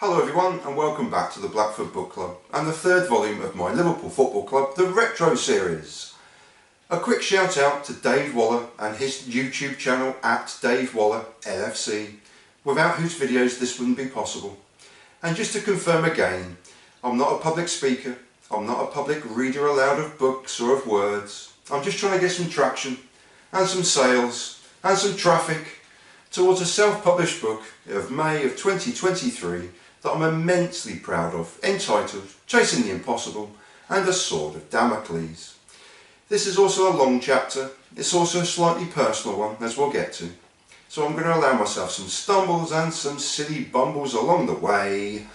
Hello everyone and welcome back to the Blackfoot Book Club and the third volume of my Liverpool Football Club, the Retro Series. A quick shout out to Dave Waller and his YouTube channel at Dave Waller LFC, without whose videos this wouldn't be possible. And just to confirm again, I'm not a public speaker, I'm not a public reader aloud of books or of words. I'm just trying to get some traction and some sales and some traffic towards a self-published book of May of 2023 that I'm immensely proud of, entitled Chasing the Impossible and a Sword of Damocles. This is also a long chapter, it's also a slightly personal one, as we'll get to. So I'm going to allow myself some stumbles and some silly bumbles along the way,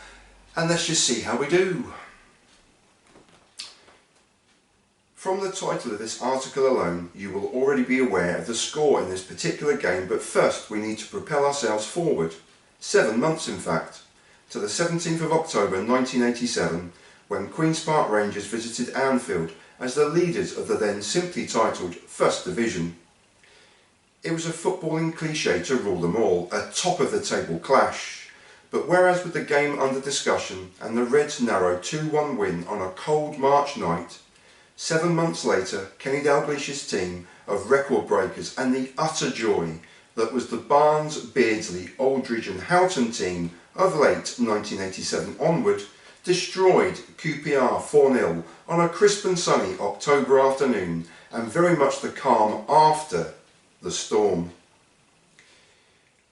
and let's just see how we do. From the title of this article alone, you will already be aware of the score in this particular game, but first we need to propel ourselves forward, 7 months in fact, to the 17th of October 1987, when Queen's Park Rangers visited Anfield as the leaders of the then simply titled First Division. It was a footballing cliché to rule them all, a top-of-the-table clash. But whereas with the game under discussion and the Reds' narrow 2-1 win on a cold March night, 7 months later Kenny Dalglish's team of record breakers and the utter joy that was the Barnes, Beardsley, Aldridge and Houghton team of late 1987 onward destroyed QPR 4-0 on a crisp and sunny October afternoon, and very much the calm after the storm.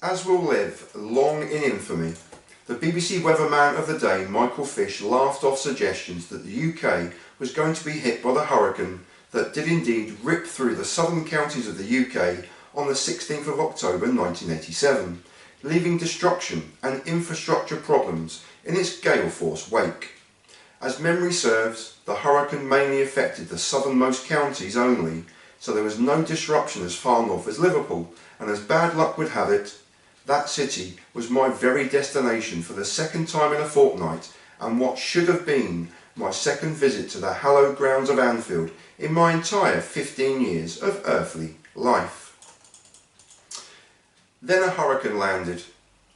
As will live long in infamy, the BBC weatherman of the day, Michael Fish, laughed off suggestions that the UK was going to be hit by the hurricane that did indeed rip through the southern counties of the UK on the 16th of October 1987, leaving destruction and infrastructure problems in its gale force wake. As memory serves, the hurricane mainly affected the southernmost counties only, so there was no disruption as far north as Liverpool, and as bad luck would have it, that city was my very destination for the second time in a fortnight, and what should have been my second visit to the hallowed grounds of Anfield in my entire 15 years of earthly life. Then a hurricane landed,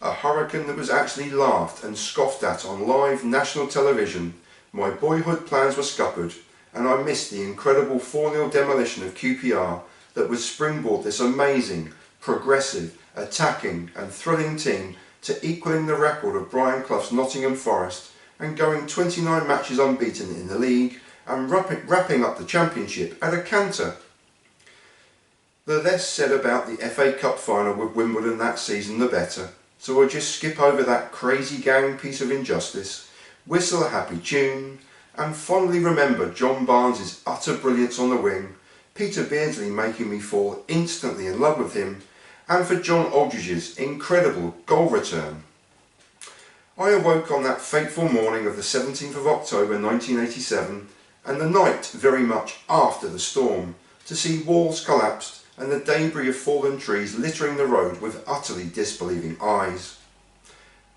a hurricane that was actually laughed and scoffed at on live national television. My boyhood plans were scuppered, and I missed the incredible 4-0 demolition of QPR that would springboard this amazing, progressive, attacking and thrilling team to equalling the record of Brian Clough's Nottingham Forest and going 29 matches unbeaten in the league and wrapping up the championship at a canter. The less said about the FA Cup final with Wimbledon that season the better, so we'll just skip over that crazy gang piece of injustice, whistle a happy tune, and fondly remember John Barnes' utter brilliance on the wing, Peter Beardsley making me fall instantly in love with him, and for John Aldridge's incredible goal return. I awoke on that fateful morning of the 17th of October 1987, and the night very much after the storm, to see walls collapsed and the debris of fallen trees littering the road with utterly disbelieving eyes.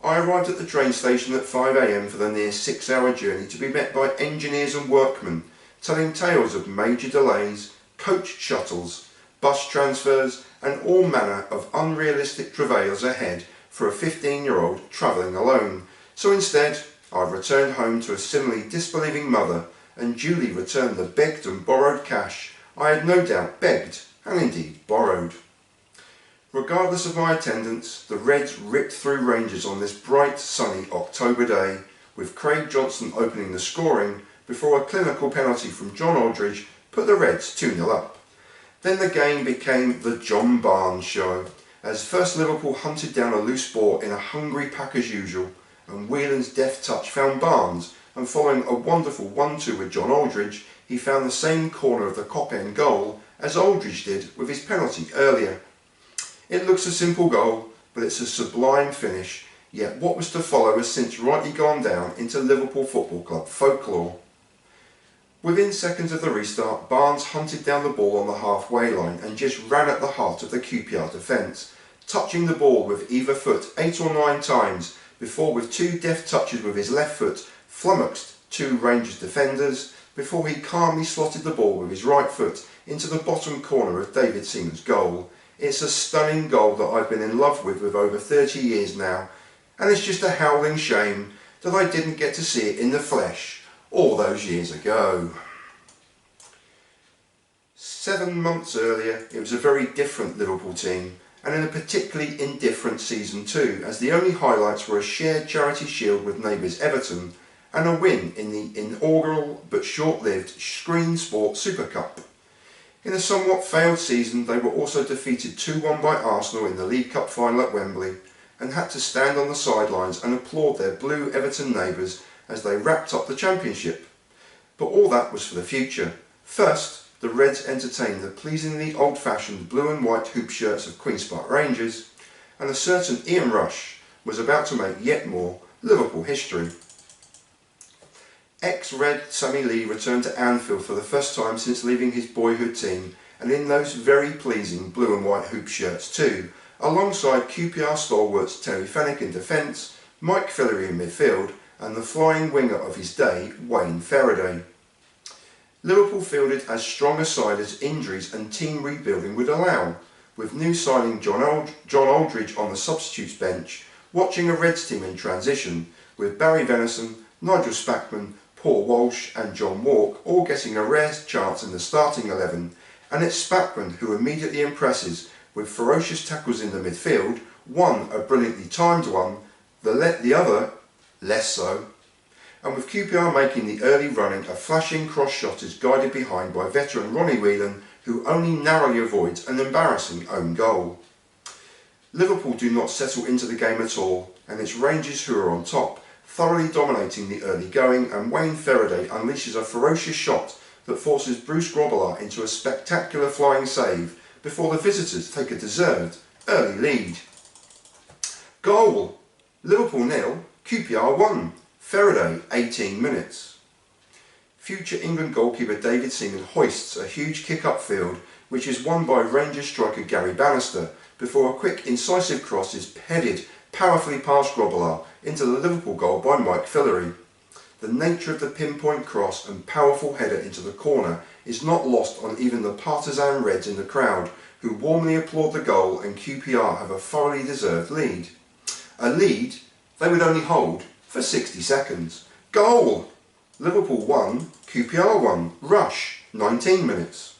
I arrived at the train station at 5 AM for the near 6-hour journey to be met by engineers and workmen telling tales of major delays, coach shuttles, bus transfers and all manner of unrealistic travails ahead for a 15-year-old travelling alone. So instead, I've returned home to a similarly disbelieving mother and duly returned the begged and borrowed cash I had no doubt begged and indeed borrowed. Regardless of my attendance, the Reds ripped through Rangers on this bright sunny October day, with Craig Johnson opening the scoring before a clinical penalty from John Aldridge put the Reds 2-0 up. Then the game became the John Barnes show, as first Liverpool hunted down a loose ball in a hungry pack as usual, and Whelan's deft touch found Barnes, and following a wonderful 1-2 with John Aldridge, he found the same corner of the Cop-End goal as Aldridge did with his penalty earlier. It looks a simple goal, but it's a sublime finish, yet what was to follow has since rightly gone down into Liverpool Football Club folklore. Within seconds of the restart, Barnes hunted down the ball on the halfway line and just ran at the heart of the QPR defence, touching the ball with either foot 8 or 9 times before, with 2 deft touches with his left foot, flummoxed 2 Rangers defenders before he calmly slotted the ball with his right foot into the bottom corner of David Seaman's goal. It's a stunning goal that I've been in love with over 30 years now, and it's just a howling shame that I didn't get to see it in the flesh all those years ago. 7 months earlier it was a very different Liverpool team, and in a particularly indifferent season too, as the only highlights were a shared Charity Shield with neighbours Everton and a win in the inaugural but short-lived Screen Sport Super Cup. In a somewhat failed season they were also defeated 2-1 by Arsenal in the League Cup final at Wembley and had to stand on the sidelines and applaud their blue Everton neighbours as they wrapped up the championship. But all that was for the future. First, the Reds entertained the pleasingly old-fashioned blue and white hoop shirts of Queen's Park Rangers, and a certain Ian Rush was about to make yet more Liverpool history. Ex-Red Sammy Lee returned to Anfield for the first time since leaving his boyhood team, and in those very pleasing blue and white hoop shirts too, alongside QPR stalwarts Terry Fenwick in defence, Mike Fillery in midfield, and the flying winger of his day, Wayne Faraday. Liverpool fielded as strong a side as injuries and team rebuilding would allow, with new signing John Aldridge on the substitutes bench, watching a Reds team in transition, with Barry Venison, Nigel Spackman, Paul Walsh and John Walk all getting a rare chance in the starting 11, and it's Spackman who immediately impresses with ferocious tackles in the midfield, one a brilliantly timed one, the other less so, and with QPR making the early running, a flashing cross shot is guided behind by veteran Ronnie Whelan, who only narrowly avoids an embarrassing own goal. Liverpool do not settle into the game at all, and it's Rangers who are on top, thoroughly dominating the early going, and Wayne Faraday unleashes a ferocious shot that forces Bruce Grobbelaar into a spectacular flying save before the visitors take a deserved early lead. Goal! Liverpool 0, QPR 1. Faraday 18 minutes. Future England goalkeeper David Seaman hoists a huge kick upfield, which is won by Rangers striker Gary Bannister, before a quick incisive cross is headed powerfully past Grobbelaar into the Liverpool goal by Mike Fillery. The nature of the pinpoint cross and powerful header into the corner is not lost on even the partisan Reds in the crowd, who warmly applaud the goal, and QPR have a thoroughly deserved lead. A lead they would only hold for 60 seconds. Goal! Liverpool 1, QPR 1. Rush, 19 minutes.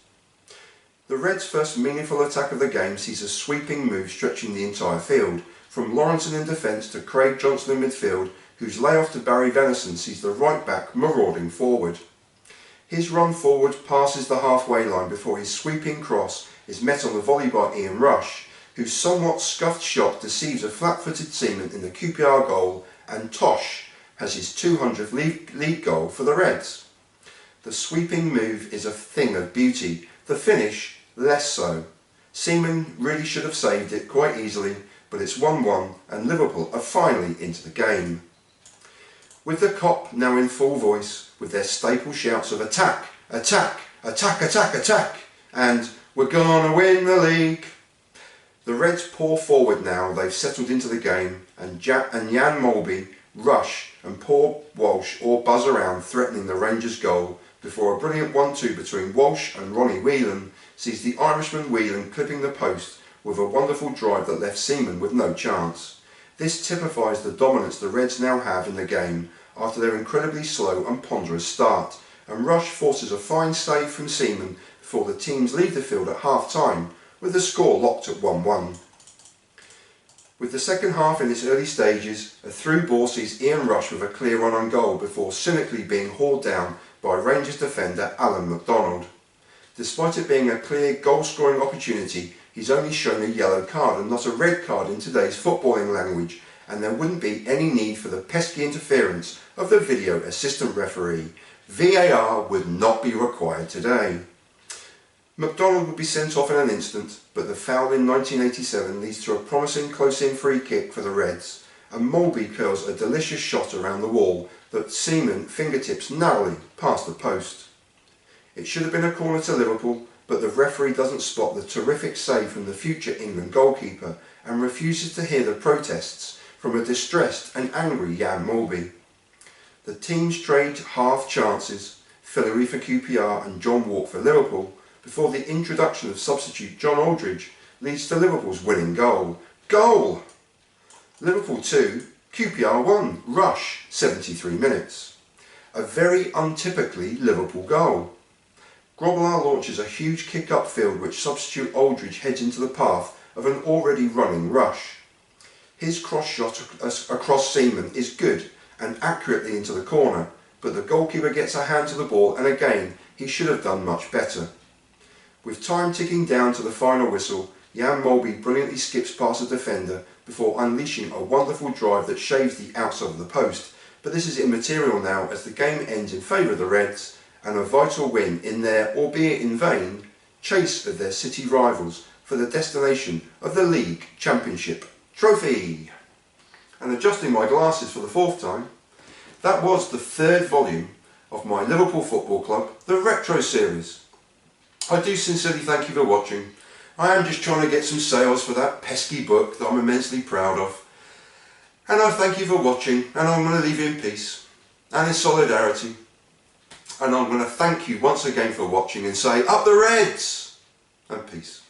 The Reds' first meaningful attack of the game sees a sweeping move stretching the entire field, from Lawrenson in defence to Craig Johnson in midfield, whose layoff to Barry Venison sees the right back marauding forward. His run forward passes the halfway line before his sweeping cross is met on the volley by Ian Rush, whose somewhat scuffed shot deceives a flat-footed Seaman in the QPR goal, and Tosh has his 200th league goal for the Reds. The sweeping move is a thing of beauty, the finish less so. Seaman really should have saved it quite easily, but it's 1-1 and Liverpool are finally into the game. With the Kop now in full voice, with their staple shouts of attack, attack, attack, attack, attack, and we're gonna win the league. The Reds pour forward now, they've settled into the game, and Jan Molby, Rush and Paul Walsh all buzz around threatening the Rangers goal, before a brilliant 1-2 between Walsh and Ronnie Whelan sees the Irishman Whelan clipping the post with a wonderful drive that left Seaman with no chance. This typifies the dominance the Reds now have in the game after their incredibly slow and ponderous start, and Rush forces a fine save from Seaman before the teams leave the field at half-time, with the score locked at 1-1. With the second half in its early stages, a through ball sees Ian Rush with a clear run on goal before cynically being hauled down by Rangers defender Alan McDonald. Despite it being a clear goal-scoring opportunity, he's only shown a yellow card and not a red card in today's footballing language, and there wouldn't be any need for the pesky interference of the video assistant referee. VAR would not be required today. McDonald would be sent off in an instant, but the foul in 1987 leads to a promising close-in free kick for the Reds, and Molby curls a delicious shot around the wall that Seaman fingertips narrowly past the post. It should have been a corner to Liverpool, but the referee doesn't spot the terrific save from the future England goalkeeper and refuses to hear the protests from a distressed and angry Jan Molby. The teams trade half chances, Fillery for QPR and John Walk for Liverpool, before the introduction of substitute John Aldridge leads to Liverpool's winning goal. Goal! Liverpool 2, QPR won, Rush 73 minutes. A very untypically Liverpool goal. Grobbelaar launches a huge kick upfield which substitute Aldridge heads into the path of an already running Rush. His cross shot across Seaman is good and accurately into the corner, but the goalkeeper gets a hand to the ball and again he should have done much better. With time ticking down to the final whistle, Jan Molby brilliantly skips past the defender before unleashing a wonderful drive that shaves the outside of the post, but this is immaterial now as the game ends in favour of the Reds and a vital win in their, albeit in vain, chase of their city rivals for the destination of the League Championship Trophy. And adjusting my glasses for the fourth time, that was the third volume of my Liverpool Football Club, the Retro Series. I do sincerely thank you for watching. I am just trying to get some sales for that pesky book that I'm immensely proud of. And I thank you for watching, and I'm going to leave you in peace and in solidarity. And I'm going to thank you once again for watching and say, up the Reds! And peace.